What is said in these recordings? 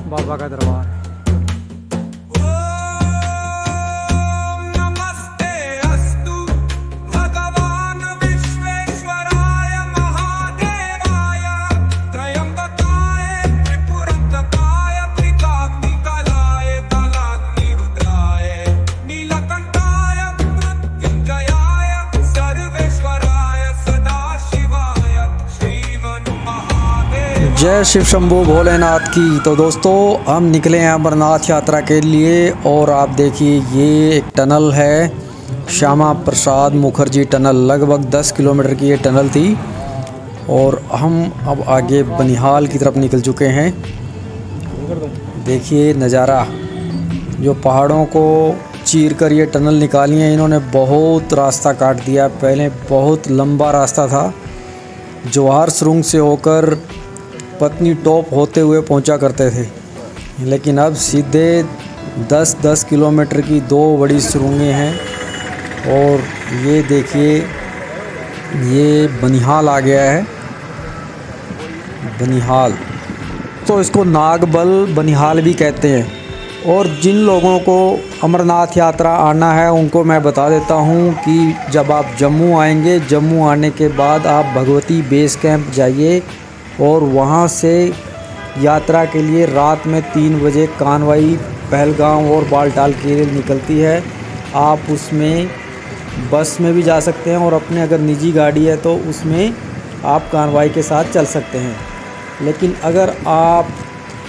बाबा का दरबार। जय शिव शंभू भोलेनाथ की। तो दोस्तों हम निकले हैं अमरनाथ यात्रा के लिए और आप देखिए ये एक टनल है, श्यामा प्रसाद मुखर्जी टनल। लगभग 10 किलोमीटर की ये टनल थी और हम अब आगे बनिहाल की तरफ निकल चुके हैं। देखिए नज़ारा, जो पहाड़ों को चीर कर ये टनल निकाली है इन्होंने, बहुत रास्ता काट दिया। पहले बहुत लंबा रास्ता था, जवाहर सुरंग से होकर पत्नी टॉप होते हुए पहुंचा करते थे, लेकिन अब सीधे 10-10 किलोमीटर की 2 बड़ी सुरंगें हैं। और ये देखिए ये बनिहाल आ गया है, बनिहाल। तो इसको नागबल बनिहाल भी कहते हैं। और जिन लोगों को अमरनाथ यात्रा आना है उनको मैं बता देता हूँ कि जब आप जम्मू आएंगे, जम्मू आने के बाद आप भगवती बेस कैंप जाइए और वहाँ से यात्रा के लिए रात में 3 बजे कानवाई पहलगाम और बालटाल के लिए निकलती है। आप उसमें बस में भी जा सकते हैं और अपने अगर निजी गाड़ी है तो उसमें आप कानवाई के साथ चल सकते हैं। लेकिन अगर आप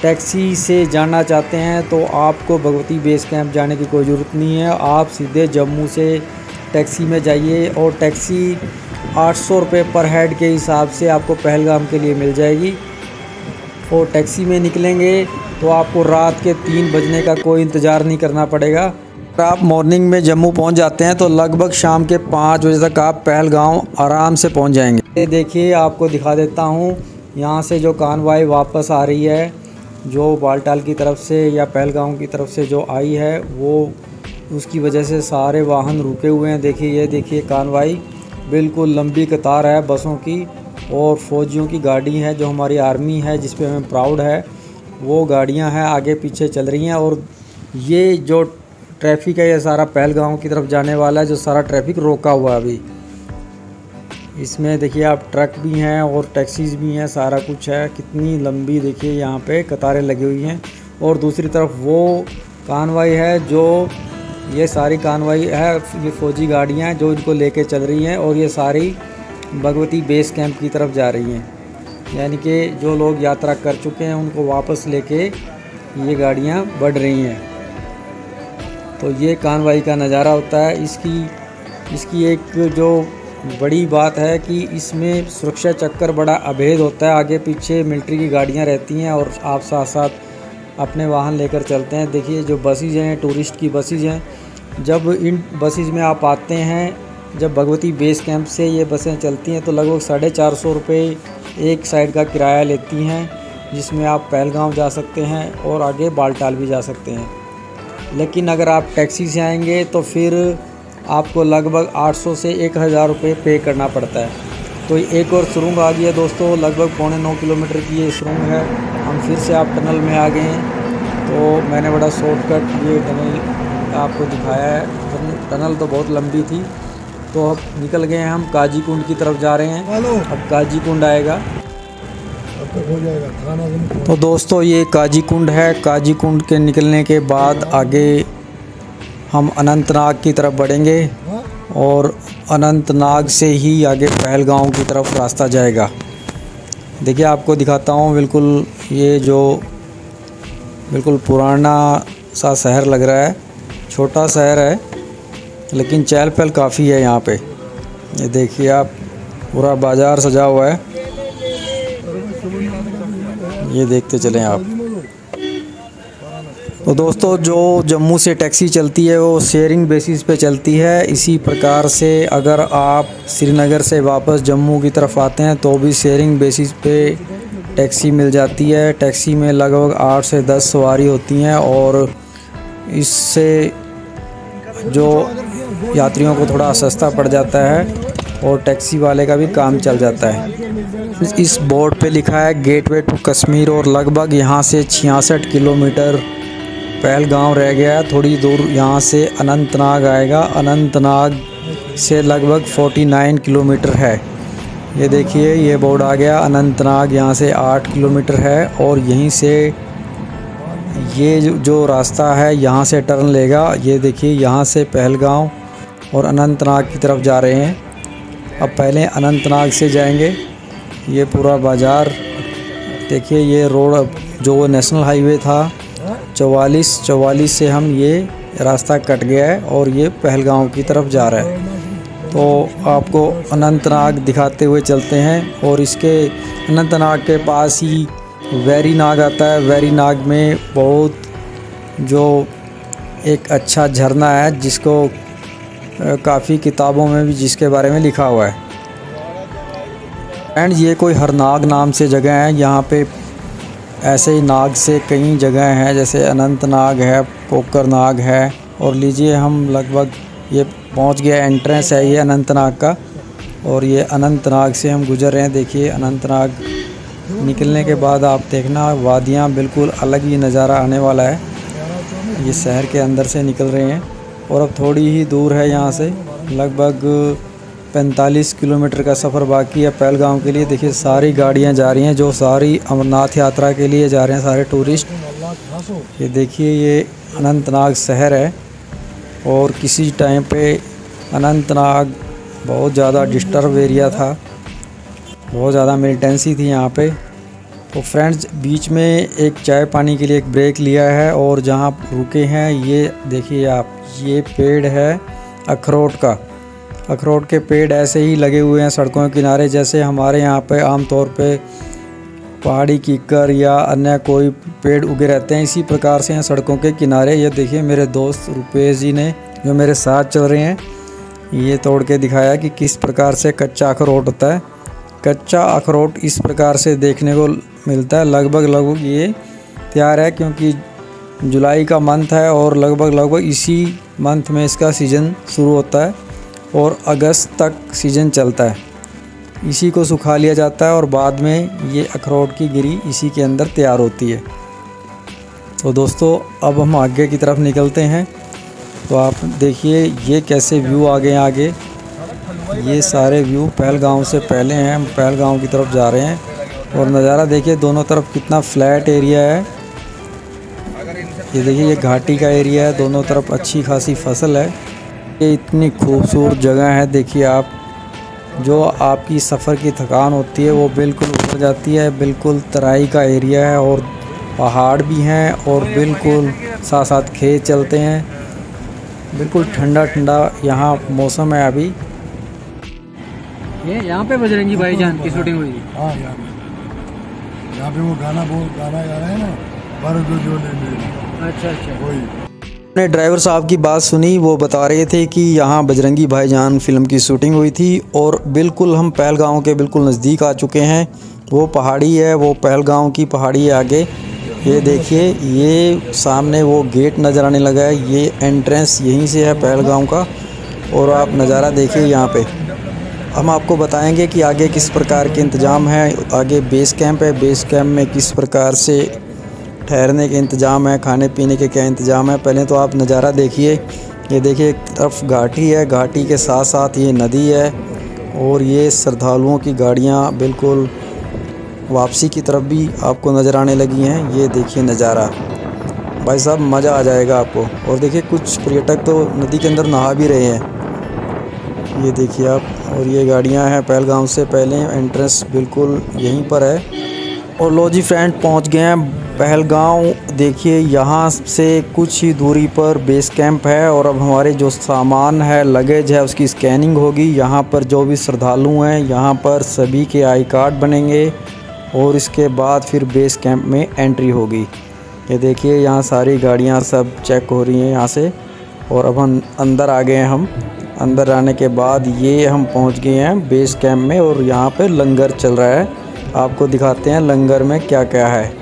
टैक्सी से जाना चाहते हैं तो आपको भगवती बेस कैंप जाने की कोई ज़रूरत नहीं है। आप सीधे जम्मू से टैक्सी में जाइए और टैक्सी 800 रुपये पर हेड के हिसाब से आपको पहलगाम के लिए मिल जाएगी। और टैक्सी में निकलेंगे तो आपको रात के 3 बजने का कोई इंतज़ार नहीं करना पड़ेगा। अगर आप मॉर्निंग में जम्मू पहुंच जाते हैं तो लगभग शाम के 5 बजे तक आप पहलगाम आराम से पहुंच जाएंगे। ये देखिए आपको दिखा देता हूं, यहाँ से जो कानवाई वापस आ रही है, जो बालटाल की तरफ से या पहलगाम की तरफ से जो आई है, वो उसकी वजह से सारे वाहन रुके हुए हैं। देखिए ये देखिए कानवाई, बिल्कुल लंबी कतार है बसों की और फ़ौजियों की गाड़ी है, जो हमारी आर्मी है जिस पे हमें प्राउड है, वो गाड़ियां हैं आगे पीछे चल रही हैं। और ये जो ट्रैफिक है ये सारा पहलगाम की तरफ जाने वाला है, जो सारा ट्रैफिक रोका हुआ है अभी। इसमें देखिए आप ट्रक भी हैं और टैक्सीज भी हैं, सारा कुछ है। कितनी लंबी देखिए यहाँ पे कतारें लगी हुई हैं। और दूसरी तरफ वो कानवाई है, जो ये सारी कानवाई है, ये फ़ौजी गाड़ियाँ हैं जो इनको लेके चल रही हैं और ये सारी भगवती बेस कैंप की तरफ जा रही हैं। यानी कि जो लोग यात्रा कर चुके हैं उनको वापस लेके ये गाड़ियाँ बढ़ रही हैं। तो ये कानवाई का नज़ारा होता है। इसकी एक जो बड़ी बात है कि इसमें सुरक्षा चक्कर बड़ा अभेद होता है। आगे पीछे मिलिट्री की गाड़ियाँ रहती हैं और आप साथ साथ अपने वाहन लेकर चलते हैं। देखिए जो बसेज हैं, टूरिस्ट की बसेज हैं, जब इन बसेज में आप आते हैं, जब भगवती बेस कैंप से ये बसें चलती हैं तो लगभग 450 रुपये एक साइड का किराया लेती हैं, जिसमें आप पहलगाम जा सकते हैं और आगे बालटाल भी जा सकते हैं। लेकिन अगर आप टैक्सी से आएंगे तो फिर आपको लगभग 800 से 1000 रुपये पे करना पड़ता है। तो एक और सुरंग आ गई है दोस्तों, लगभग 9.25 किलोमीटर की ये सुरंग है। हम फिर से आप टनल में आ गए हैं। तो मैंने बड़ा शॉर्टकट ये टनल आपको दिखाया है। टनल तो बहुत लंबी थी। तो अब निकल गए हैं, हम काजी कुंड की तरफ जा रहे हैं। अब काजी कुंड आएगा तो दोस्तों ये काजी कुंड है। काजी कुंड के निकलने के बाद आगे हम अनंतनाग की तरफ बढ़ेंगे और अनंतनाग से ही आगे पहलगाम की तरफ रास्ता जाएगा। देखिए आपको दिखाता हूँ, बिल्कुल ये जो बिल्कुल पुराना सा शहर लग रहा है। छोटा शहर है लेकिन चहल पहल काफ़ी है यहाँ पे। ये देखिए आप, पूरा बाज़ार सजा हुआ है, ये देखते चलें आप। तो दोस्तों जो जम्मू से टैक्सी चलती है वो शेयरिंग बेसिस पे चलती है। इसी प्रकार से अगर आप श्रीनगर से वापस जम्मू की तरफ आते हैं तो भी शेयरिंग बेसिस पे टैक्सी मिल जाती है। टैक्सी में लगभग 8 से 10 सवारी होती हैं और इससे जो यात्रियों को थोड़ा सस्ता पड़ जाता है। और टैक्सी वाले का भी काम चल जाता है। इस बोर्ड पे लिखा है गेटवे टू कश्मीर और लगभग यहाँ से 66 किलोमीटर पहलगाम रह गया। थोड़ी दूर यहाँ से अनंतनाग आएगा। अनंतनाग से लगभग 49 किलोमीटर है। ये देखिए ये बोर्ड आ गया। अनंतनाग यहाँ से 8 किलोमीटर है और यहीं से ये जो रास्ता है यहाँ से टर्न लेगा। ये देखिए यहाँ से पहलगाम और अनंतनाग की तरफ जा रहे हैं। अब पहले अनंतनाग से जाएंगे। ये पूरा बाज़ार देखिए। ये रोड जो नेशनल हाईवे था 44 से हम ये रास्ता कट गया है और ये पहलगाम की तरफ जा रहा है। तो आपको अनंतनाग दिखाते हुए चलते हैं। और इसके अनंतनाग के पास ही वेरी नाग आता है। वेरी नाग में बहुत जो एक अच्छा झरना है जिसको काफ़ी किताबों में भी जिसके बारे में लिखा हुआ है। एंड ये कोई हरनाग नाम से जगह है। यहाँ पे ऐसे ही नाग से कई जगह हैं, जैसे अनंतनाग है, पोकरनाग है। और लीजिए हम लगभग ये पहुँच गया। एंट्रेंस है ये अनंतनाग का और ये अनंतनाग से हम गुजर रहे हैं। देखिए अनंतनाग निकलने के बाद आप देखना वादियाँ बिल्कुल अलग ही नज़ारा आने वाला है। ये शहर के अंदर से निकल रहे हैं और अब थोड़ी ही दूर है यहाँ से, लगभग 45 किलोमीटर का सफ़र बाकी है पहलगाम के लिए। देखिए सारी गाड़ियाँ जा रही हैं जो सारी अमरनाथ यात्रा के लिए जा रहे हैं, सारे टूरिस्ट। ये देखिए ये अनंतनाग शहर है और किसी टाइम पे अनंतनाग बहुत ज़्यादा डिस्टर्ब एरिया था, बहुत ज़्यादा मिलिटेंसी थी यहाँ पे। तो फ्रेंड्स बीच में एक चाय पानी के लिए एक ब्रेक लिया है और जहाँ रुके हैं ये देखिए आप, ये पेड़ है अखरोट का। अखरोट के पेड़ ऐसे ही लगे हुए हैं सड़कों के किनारे, जैसे हमारे यहाँ पे आमतौर पे पहाड़ी कीकर या अन्य कोई पेड़ उगे रहते हैं, इसी प्रकार से हैं सड़कों के किनारे। ये देखिए मेरे दोस्त रुपेश जी ने जो मेरे साथ चल रहे हैं ये तोड़ के दिखाया कि किस प्रकार से कच्चा अखरोट होता है। कच्चा अखरोट इस प्रकार से देखने को मिलता है। लगभग ये तैयार है क्योंकि जुलाई का मंथ है और लगभग इसी मंथ में इसका सीज़न शुरू होता है और अगस्त तक सीज़न चलता है। इसी को सुखा लिया जाता है और बाद में ये अखरोट की गिरी इसी के अंदर तैयार होती है। तो दोस्तों अब हम आगे की तरफ निकलते हैं। तो आप देखिए ये कैसे व्यू आगे ये सारे व्यू पहलगाम से पहले हैं। हम पहलगाम की तरफ जा रहे हैं और नज़ारा देखिए दोनों तरफ कितना फ्लैट एरिया है। ये देखिए ये घाटी का एरिया है, दोनों तरफ अच्छी खासी फसल है। ये इतनी खूबसूरत जगह है। देखिए आप, जो आपकी सफ़र की थकान होती है वो बिल्कुल उतर जाती है। बिल्कुल तराई का एरिया है और पहाड़ भी हैं और बिल्कुल साथ साथ खेत चलते हैं। बिल्कुल ठंडा यहाँ मौसम है अभी। ये यहाँ पे बजरंगी भाईजान की शूटिंग हुई थी। हाँ यहाँ पे वो गाना गा रहे हैं ना, पर जो अच्छा वही। ने ड्राइवर साहब की बात सुनी, वो बता रहे थे कि यहाँ बजरंगी भाईजान फिल्म की शूटिंग हुई थी और बिल्कुल हम पहलगाम के बिल्कुल नज़दीक आ चुके हैं। वो पहाड़ी है, वो पहलगाम की पहाड़ी है आगे। ये देखिए ये सामने वो गेट नज़र आने लगा है। ये एंट्रेंस यहीं से है पहलगाम का और आप नज़ारा देखिए यहाँ पे। हम आपको बताएंगे कि आगे किस प्रकार के इंतज़ाम है। आगे बेस कैंप है, बेस कैंप में किस प्रकार से ठहरने के इंतज़ाम है, खाने पीने के क्या इंतज़ाम है। पहले तो आप नज़ारा देखिए। ये देखिए एक तरफ घाटी है, घाटी के साथ साथ ये नदी है और ये श्रद्धालुओं की गाड़ियाँ बिल्कुल वापसी की तरफ भी आपको नज़र आने लगी हैं। ये देखिए नज़ारा, भाई साहब मज़ा आ जाएगा आपको। और देखिए कुछ पर्यटक तो नदी के अंदर नहा भी रहे हैं, ये देखिए आप। और ये गाड़ियां हैं पहलगाम से पहले, एंट्रेंस बिल्कुल यहीं पर है। और लो जी फ्रेंड पहुंच गए हैं पहलगाम। देखिए यहाँ से कुछ ही दूरी पर बेस कैंप है और अब हमारे जो सामान है, लगेज है, उसकी स्कैनिंग होगी। यहाँ पर जो भी श्रद्धालु हैं यहाँ पर सभी के आई कार्ड बनेंगे और इसके बाद फिर बेस कैंप में एंट्री होगी। ये देखिए यहाँ सारी गाड़ियाँ सब चेक हो रही हैं यहाँ से। और अब हम अंदर आ गए हैं। हम अंदर आने के बाद ये हम पहुँच गए हैं बेस कैंप में और यहाँ पे लंगर चल रहा है। आपको दिखाते हैं लंगर में क्या क्या है।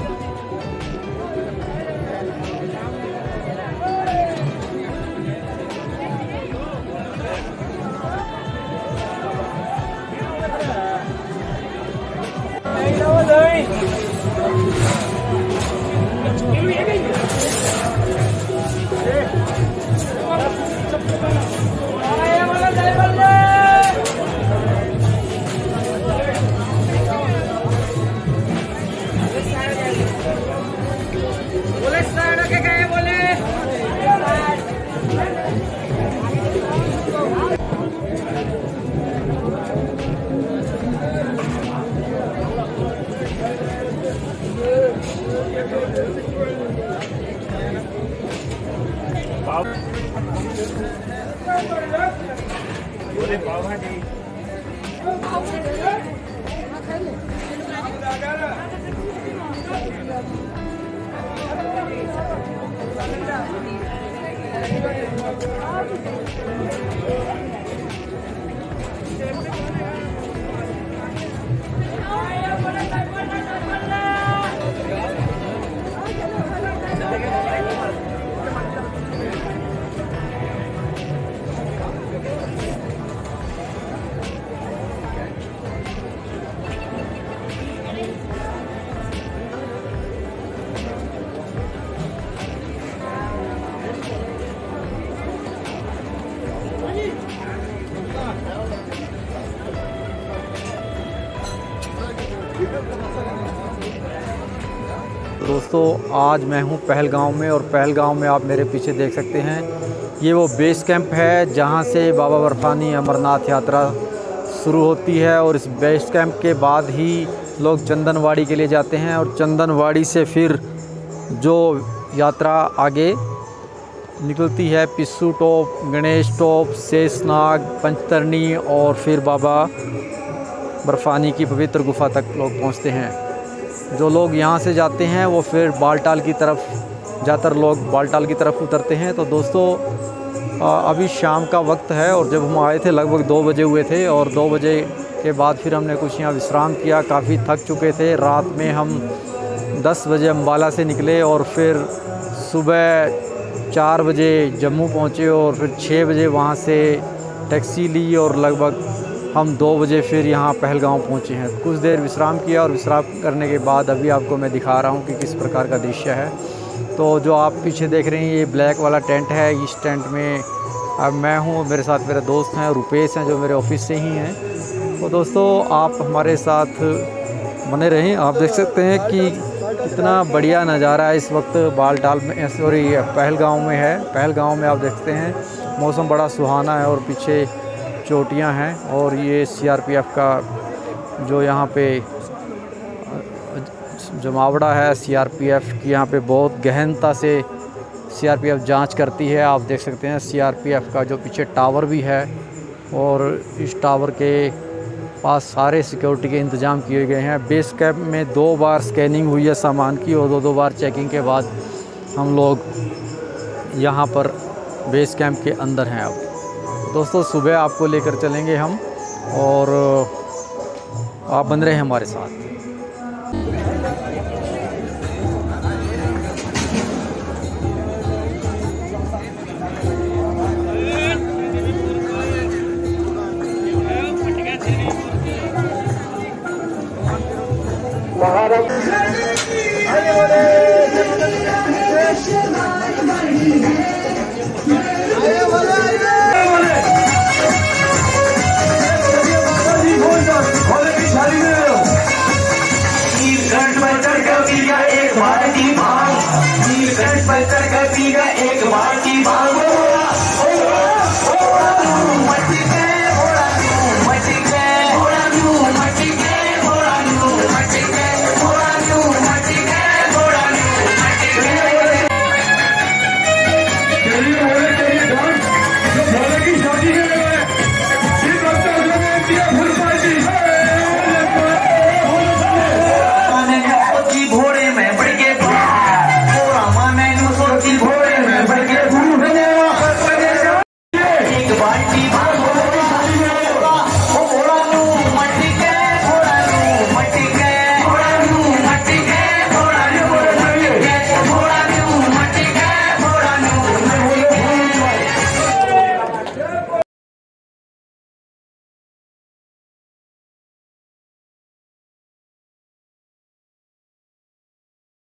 दोस्तों आज मैं हूं पहलगांव में, और पहलगांव में आप मेरे पीछे देख सकते हैं ये वो बेस कैंप है जहां से बाबा बर्फानी अमरनाथ यात्रा शुरू होती है। और इस बेस कैंप के बाद ही लोग चंदनवाड़ी के लिए जाते हैं, और चंदनवाड़ी से फिर जो यात्रा आगे निकलती है पिस्सू टॉप, गणेश टॉप, शेषनाग, पंचतरणी और फिर बाबा बर्फानी की पवित्र गुफा तक लोग पहुंचते हैं। जो लोग यहाँ से जाते हैं वो फिर बालटाल की तरफ, ज़्यादातर लोग बालटाल की तरफ उतरते हैं। तो दोस्तों अभी शाम का वक्त है, और जब हम आए थे लगभग 2 बजे हुए थे, और 2 बजे के बाद फिर हमने कुछ यहाँ विश्राम किया। काफ़ी थक चुके थे। रात में हम 10 बजे अम्बाला से निकले और फिर सुबह 4 बजे जम्मू पहुँचे, और फिर 6 बजे वहाँ से टैक्सी ली, और लगभग हम 2 बजे फिर यहाँ पहलगांव पहुँचे हैं। कुछ देर विश्राम किया, और विश्राम करने के बाद अभी आपको मैं दिखा रहा हूँ कि किस प्रकार का दृश्य है। तो जो आप पीछे देख रहे हैं ये ब्लैक वाला टेंट है। इस टेंट में अब मैं हूँ, मेरे साथ मेरे दोस्त हैं, रुपेश हैं जो मेरे ऑफिस से ही हैं। तो दोस्तों आप हमारे साथ बने रहें। आप देख सकते हैं कि कितना बढ़िया नज़ारा है इस वक्त बालटाल में, सॉरी पहलगांव में है। पहलगांव में आप देखते हैं मौसम बड़ा सुहाना है, और पीछे चोटियां हैं, और ये सीआरपीएफ का जो यहाँ पे जमावड़ा है सीआरपीएफ की, यहाँ पे बहुत गहनता से सीआरपीएफ जांच करती है। आप देख सकते हैं सीआरपीएफ का जो पीछे टावर भी है, और इस टावर के पास सारे सिक्योरिटी के इंतज़ाम किए गए हैं। बेस कैंप में 2 बार स्कैनिंग हुई है सामान की, और 2 बार चेकिंग के बाद हम लोग यहाँ पर बेस कैंप के अंदर हैं। अब दोस्तों सुबह आपको लेकर चलेंगे हम, और आप बन रहे हैं हमारे साथ। एक भारती भांग